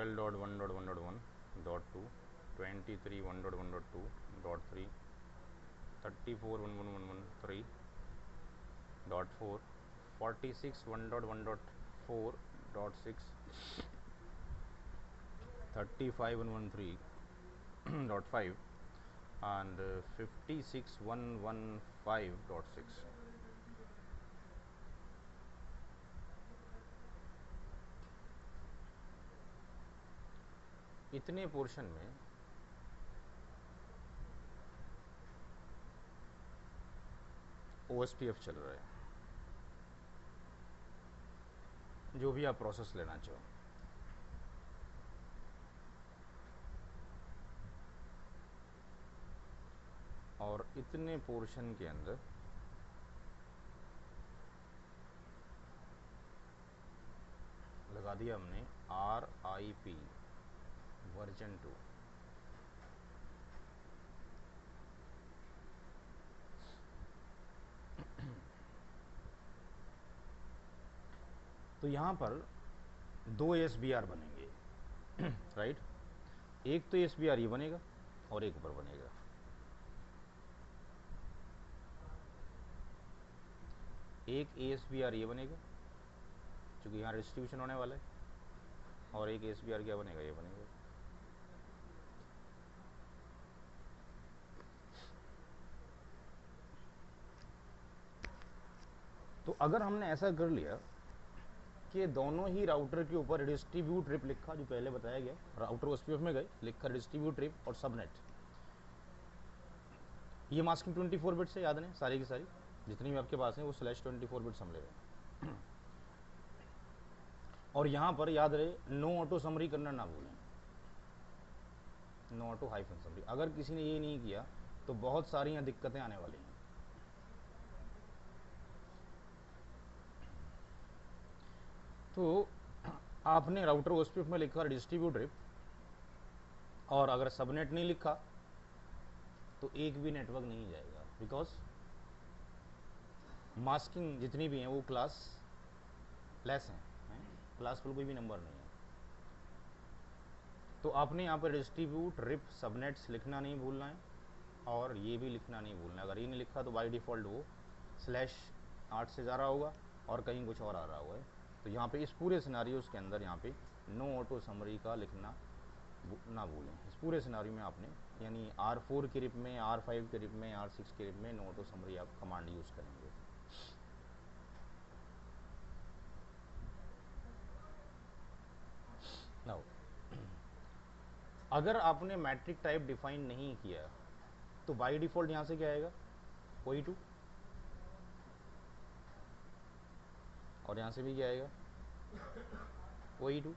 12.1.1.1.2 23.1.1.2.3 34.1.1.1.3.4 46.1.1.4.6 35.1.1.3.5 and 56.1.1.5.6. इतने portion में OSPF चल रहा है, जो भी आप प्रोसेस लेना चाहो। और इतने पोर्शन के अंदर लगा दिया हमने RIP वर्जन 2। तो यहाँ पर 2 SBR बनेंगे राइट। एक तो SBR ये बनेगा और एक ऊपर बनेगा। एक ASBR ये बनेगा क्योंकि यहाँ डिस्ट्रीब्यूशन होने वाला है, और एक SBR क्या बनेगा, ये बनेगा। तो अगर हमने ऐसा कर लिया कि दोनों ही राउटर के ऊपर डिस्ट्रीब्यूट ट्रिप लिखा, जो पहले बताया गया, राउटर OSPF में गए, लिखा डिस्ट्रीब्यूट ट्रिप और सबनेट। ये मास्किंग 24 बिट से याद नहीं, सारी की सारी जितनी भी आपके पास है वो /24 बिट समझेगा। और यहां पर याद रहे, नो ऑटो समरी करना ना भूलें, नो ऑटो हाइफन समरी। अगर किसी ने ये नहीं किया तो बहुत सारी यहाँ दिक्कतें आने वाली हैं। तो आपने राउटर OSPF में लिखा डिस्ट्रीब्यूट ट्रिप, और अगर सबनेट नहीं लिखा तो एक भी नेटवर्क नहीं जाएगा, बिकॉज मास्किंग जितनी भी हैं वो क्लास लेस हैं, क्लासफुल कोई भी नंबर नहीं है। तो आपने यहाँ पर डिस्ट्रीब्यूट रिप सबनेट्स लिखना नहीं भूलना है, और ये भी लिखना नहीं भूलना है। अगर ये नहीं लिखा तो बाय डिफ़ॉल्ट वो /8 से जा रहा होगा और कहीं कुछ और आ रहा हुआ है। तो यहाँ पे इस पूरे सिनारियोस के अंदर यहाँ पे नो ऑटो समरी का लिखना ना भूलें। इस पूरे सिनारियो में आपने, यानी R4 के रिप में, R5 के रिप में, R6 के रिप में नो ऑटो समरी आप कमांड यूज़ करेंगे। नाउ अगर आपने मैट्रिक टाइप डिफाइन नहीं किया तो बाय डिफ़ॉल्ट यहाँ से क्या आएगा, OE2, और यहाँ से भी क्या आएगा, OE2।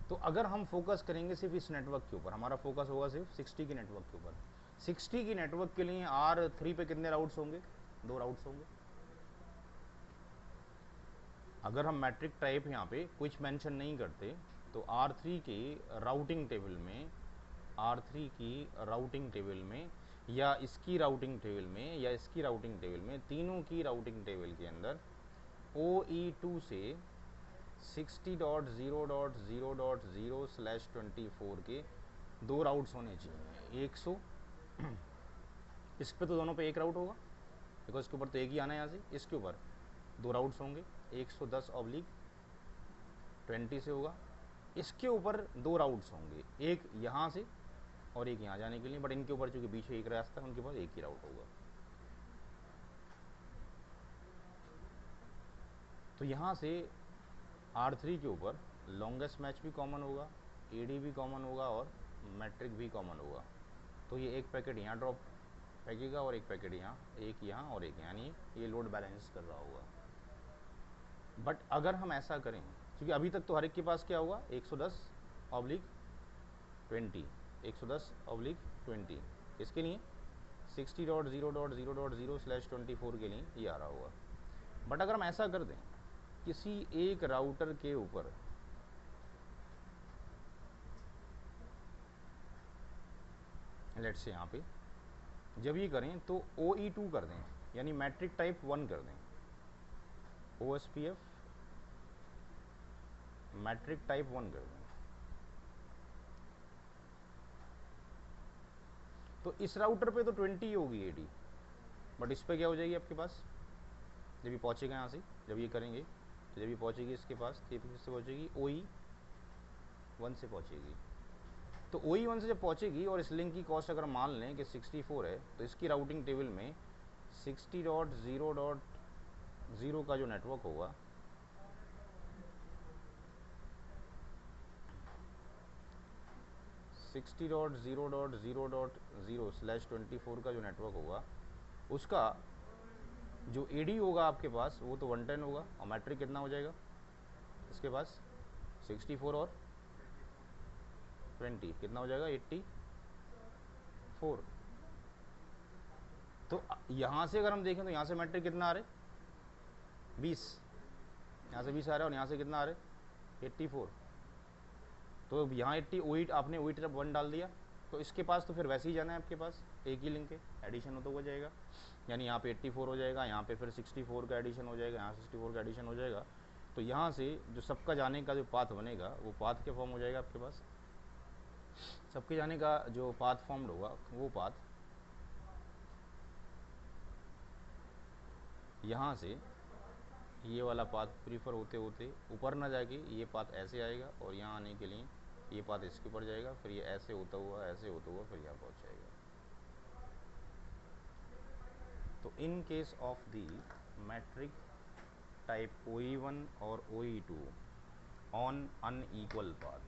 तो अगर हम फोकस करेंगे सिर्फ इस नेटवर्क के ऊपर, हमारा फोकस होगा सिर्फ 60 के नेटवर्क के ऊपर। 60 की नेटवर्क के लिए R3 पे कितने राउट्स होंगे, 2 राउट्स होंगे। अगर हम मैट्रिक टाइप यहाँ पे कुछ मेंशन नहीं करते तो R3 की राउटिंग टेबल में, R3 की राउटिंग टेबल में, या इसकी राउटिंग टेबल में, या इसकी राउटिंग टेबल में, तीनों की राउटिंग टेबल के अंदर OE2 से 60.0.0.0/24 के 2 राउट्स होने चाहिए। 100 इस पे तो दोनों पे एक राउट होगा, बिकॉज इसके ऊपर तो एक ही आना है यहाँ से। इसके ऊपर 2 राउट्स होंगे, 110/20 से होगा। इसके ऊपर 2 राउट्स होंगे, एक यहाँ से और एक यहाँ जाने के लिए, बट इनके ऊपर चूंकि बीच में एक रास्ता है, उनके पास एक ही राउट होगा। तो यहाँ से R3 के ऊपर लॉन्गेस्ट मैच भी कॉमन होगा, AD भी कॉमन होगा, और मैट्रिक भी कॉमन होगा। तो ये एक पैकेट यहाँ ड्रॉप फेंकेगा और एक पैकेट यहाँ, एक यहाँ और एक, यानी ये लोड बैलेंस कर रहा होगा। बट अगर हम ऐसा करें, क्योंकि अभी तक तो हर एक के पास क्या होगा, 110/20, 110/20 इसके लिए 60.0.0.0/24 के लिए ये आ रहा होगा। बट अगर हम ऐसा कर दें, किसी एक राउटर के ऊपर लेट्स से यहाँ पे जब ये करें तो OE2 कर दें, यानी मैट्रिक टाइप 1 कर दें। OSPF मैट्रिक टाइप 1 कर दें। तो इस राउटर पे तो 20 होगी एडी, बट इस पे क्या हो जाएगी आपके पास, जब ये पहुँचेगा यहाँ से, जब ये करेंगे तो जब ये पहुँचेगी इसके पास, तो ये किससे पहुँचेगी, OE1 से पहुँचेगी। तो OE1 से जब पहुँचेगी और इस लिंक की कॉस्ट अगर मान लें कि 64 है, तो इसकी राउटिंग टेबल में 60.0.0 का जो नेटवर्क होगा, 60.0.0.0/24 का जो नेटवर्क होगा, उसका जो एडी होगा आपके पास वो तो 110 होगा, और मैट्रिक कितना हो जाएगा इसके पास, 64 और 20 कितना हो जाएगा, 84। तो यहाँ से अगर हम देखें तो यहाँ से मैट्रिक कितना आ रहा है, 20, यहाँ से 20 आ रहा है, और यहाँ से कितना आ रहा है, 84। तो यहाँ 80 आपने 1 डाल दिया, तो इसके पास तो फिर वैसे ही जाना है आपके पास, एक ही लिंक है, एडिशन होता हुआ जाएगा, यानी यहाँ पे 84 हो जाएगा, यहाँ पे फिर 64 का एडिशन हो जाएगा, यहाँ 64 का एडिशन हो जाएगा। तो यहाँ से जो सबका जाने का जो पाथ बनेगा वो पाथ क्या फॉर्म हो जाएगा आपके पास, सबके जाने का जो पाथ फॉर्म्ड होगा वो पाथ यहाँ से ये वाला पाथ प्रीफर होते होते ऊपर ना जाके ये पाथ ऐसे आएगा, और यहाँ आने के लिए ये पाथ इसके ऊपर जाएगा, फिर ये ऐसे होता हुआ फिर यहाँ पहुँच जाएगा। तो in case of the metric type OE1 और OE2 on unequal path,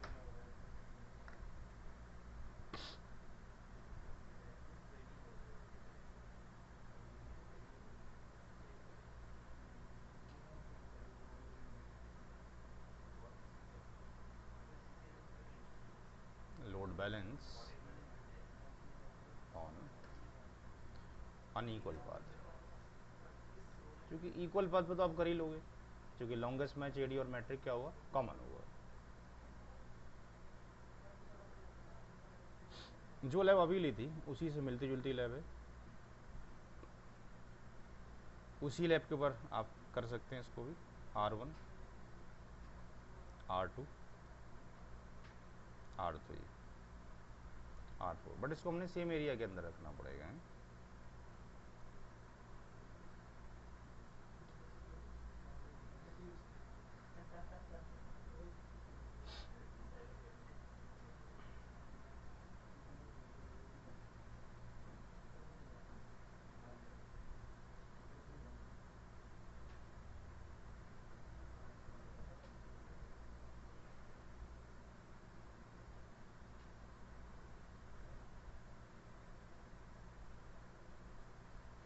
load balance on unequal path, क्योंकि इक्वल पाथ पे तो आप कर ही लोगे, क्योंकि लॉन्गेस्ट मैच एडी और मैट्रिक क्या होगा, कॉमन होगा। जो लैब अभी ली थी उसी से मिलती जुलती लैब है, उसी लैब के ऊपर आप कर सकते हैं इसको भी, R1 R2 R3 R4, but इसको हमने सेम एरिया के अंदर रखना पड़ेगा।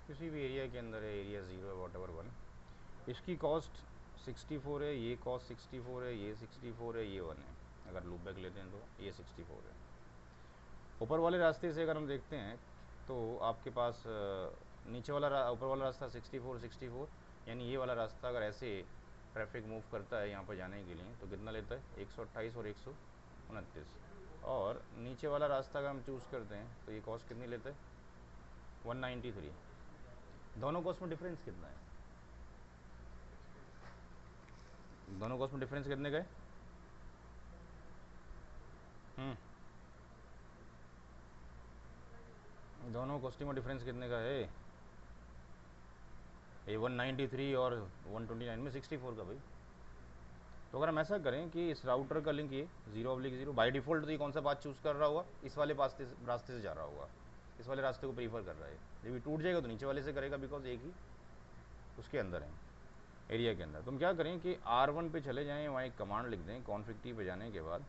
किसी भी एरिया के अंदर है, एरिया 0 है, वॉट एवर 1, इसकी कॉस्ट 64 है, ये कॉस्ट 64 है, ये 64 है, ये 1 है, अगर लूप बैक लेते हैं तो ये 64 है। ऊपर वाले रास्ते से अगर हम देखते हैं तो आपके पास नीचे वाला ऊपर वाला रास्ता 64, यानी ये वाला रास्ता अगर ऐसे ट्रैफिक मूव करता है यहाँ पर जाने के लिए तो कितना लेता है, 128 और 129, और नीचे वाला रास्ता अगर हम चूज़ करते हैं तो ये कॉस्ट कितनी लेता है, 193। दोनों कॉस्ट में डिफरेंस कितना है, दोनों कॉस्ट में डिफरेंस कितने का है, दोनों कॉस्टिंग में डिफरेंस कितने का है, ये 193 और 129 में 64 का भाई। तो अगर हम ऐसा करें कि इस राउटर का लिंक ये 0/0 बाई डिफ़ॉल्ट, तो ये कौन सा पाथ चूज़ कर रहा होगा, इस वाले रास्ते से जा रहा होगा, इस वाले रास्ते को प्रीफर कर रहा है। जब ये टूट जाएगा तो नीचे वाले से करेगा, बिकॉज एक ही उसके अंदर है, एरिया के अंदर। तो हम क्या करें कि R1 पे चले जाएँ, वहाँ एक कमांड लिख दें, कॉन्फिग टी पे जाने के बाद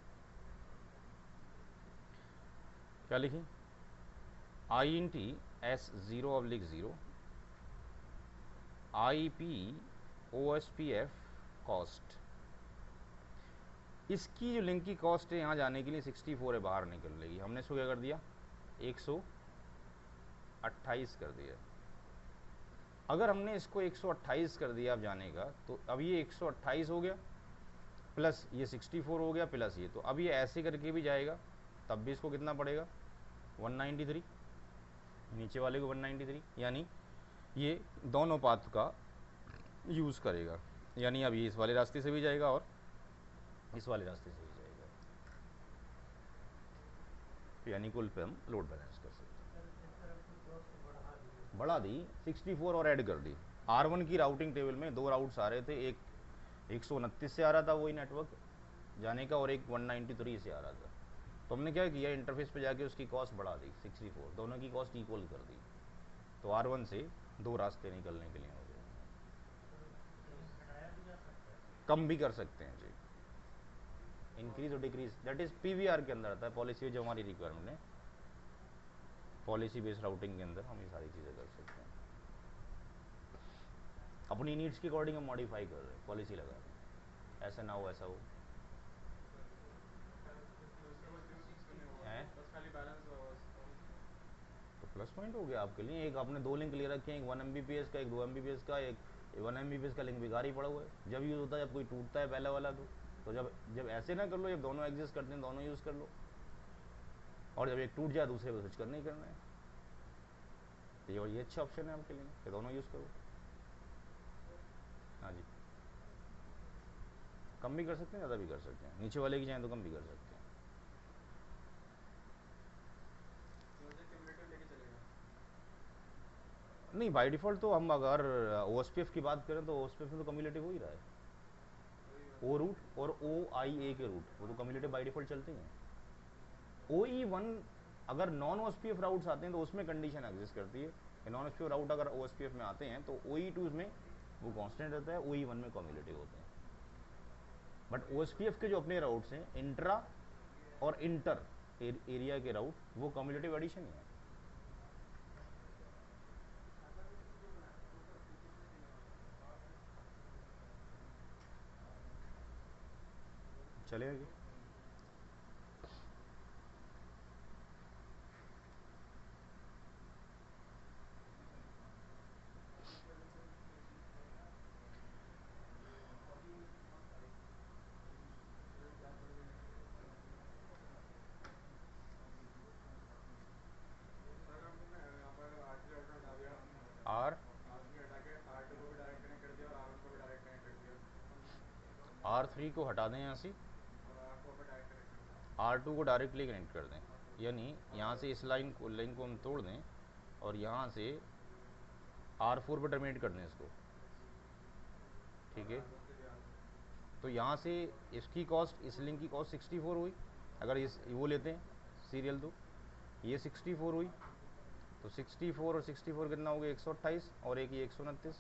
क्या लिखें, INT S0/0 IP OSPF cost. इसकी जो लिंक की कॉस्ट है यहाँ जाने के लिए 64 है, बाहर निकल लेगी, हमने इसको क्या कर दिया, 128 कर दिया। अगर हमने इसको 128 कर दिया अब जाने का, तो अब ये 128 हो गया, प्लस ये 64 हो गया, प्लस ये, तो अब ये ऐसे करके भी जाएगा, तब भी इसको कितना पड़ेगा, 193, नीचे वाले को 193, यानी ये दोनों पाथ का यूज़ करेगा, यानी अब ये इस वाले रास्ते से भी जाएगा और इस वाले रास्ते से ही जाएगा, यानी कुल पे हम लोड बैलेंस कर सकते हैं। बढ़ा दी 64 और ऐड कर दी। R1 की राउटिंग टेबल में दो राउट्स आ रहे थे, एक 129 से आ रहा था वही नेटवर्क जाने का, और एक 193 से आ रहा था। तो हमने क्या किया, इंटरफेस पे जाके उसकी कॉस्ट बढ़ा दी 64, दोनों की कॉस्ट इक्वल कर दी, तो R1 से दो रास्ते निकलने के लिए हो गए। कम भी कर सकते हैं जी, इंक्रीज और डिक्रीज, दैट इज PVR के अंदर आता है, पॉलिसी जो हमारी रिक्वायरमेंट है, पॉलिसी बेस्ड राउटिंग के अंदर हम ये सारी चीज़ें कर सकते हैं। अपनी नीड्स के अकॉर्डिंग हम मॉडिफाई कर रहे हैं, पॉलिसी लगा रहे हैं, ऐसा ना हो ऐसा हो है। तो प्लस पॉइंट हो गया आपके लिए, एक आपने दो लिंक ले रखे हैं, एक 1 MBPS का, एक 2 MBPS का, एक 1 MBPS का लिंक बेकार ही पड़ा हुआ है, जब यूज़ होता है जब कोई टूटता है पहला वाला, तो जब जब ऐसे ना कर लो, जब दोनों एग्जिस्ट करते हैं दोनों यूज़ कर लो, और जब एक टूट जाए दूसरे को स्विच करना ही करना है, तो ये अच्छा ऑप्शन है आपके लिए कि दोनों यूज़ करो। हाँ जी, कम भी कर सकते हैं, ज़्यादा भी कर सकते हैं, नीचे वाले की चाहें तो कम भी कर सकते हैं। नहीं, बाय डिफ़ॉल्ट तो हम अगर OSPF की बात करें तो OSPF में तो कम्युलेटिव हो ही रहा है, ओ रूट और OIA के रूट वो तो कम्युलेटिव बाय डिफ़ॉल्ट चलते ही हैं। OE1 अगर नॉन OSPF राउट्स आते हैं तो उसमें कंडीशन एग्जिस्ट करती है कि नॉन OSPF राउट अगर OSPF में आते हैं तो OE2 में वो कांस्टेंट रहता है, OE1 में कम्युलेटिव होते हैं। बट OSPF के जो अपने राउट्स हैं, इंट्रा और इंटर एरिया के राउट, वो कम्युलेटिव एडिशन ही है। चलेगा। आर R3 को हटा दें यहाँ से, R2 को डायरेक्टली कनेक्ट कर दें, यानी यहाँ से इस लाइन को लिंक को हम तोड़ दें और यहाँ से R4 पर टर्मिनेट कर दें इसको, ठीक है। तो यहाँ से इसकी कॉस्ट, इस लिंक की कॉस्ट 64 हुई, अगर इस वो लेते हैं सीरियल, तो ये 64 हुई, तो 64 और 64 कितना हो गया, 128, और एक ये 129,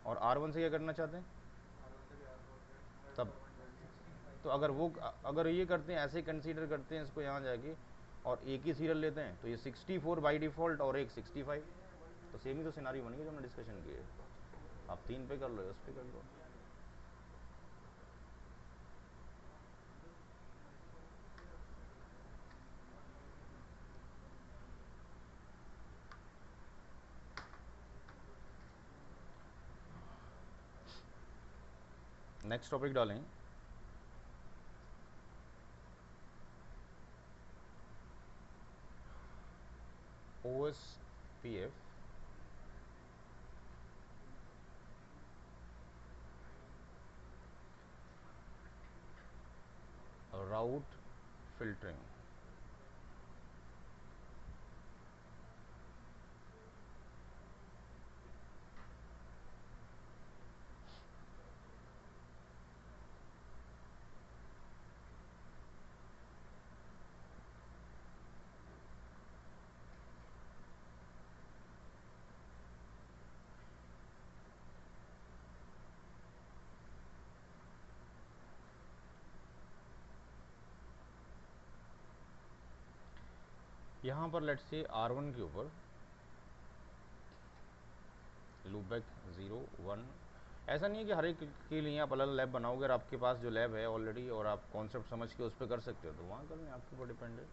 और R1 से क्या करना चाहते हैं तब। तो अगर ये करते हैं, ऐसे कंसीडर करते हैं इसको यहाँ जाके, और एक ही सीरियल लेते हैं, तो ये 64 बाई डिफ़ॉल्ट और एक 65, तो सेम ही तो सिनारी बन गई जो हमने डिस्कशन की है। आप 3 पे कर लो, उस पर कर लो। नेक्स्ट टॉपिक डालें, OSPF राउट फिल्टरिंग। यहाँ पर लेट्स से R1 के ऊपर लूप बैक 0 1, ऐसा नहीं है कि हर एक के लिए आप अलग लैब बनाओगे, और आपके पास जो लैब है ऑलरेडी और आप कॉन्सेप्ट समझ के उस पर कर सकते हो तो वहाँ कर लें, आपके ऊपर डिपेंड है,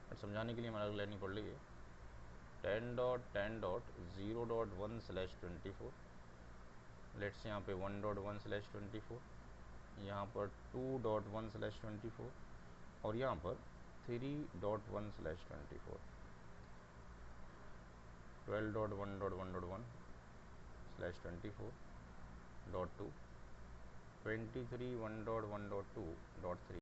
बट समझाने के लिए हमें अलग लेनी पड़ रही है। 10.10.0.1/24, लेट्स यहाँ पे 1.1/24, यहाँ पर 2.1/24, और यहाँ पर 3.1/24, 12.1.1.1/24.2, 23 1.1.2.3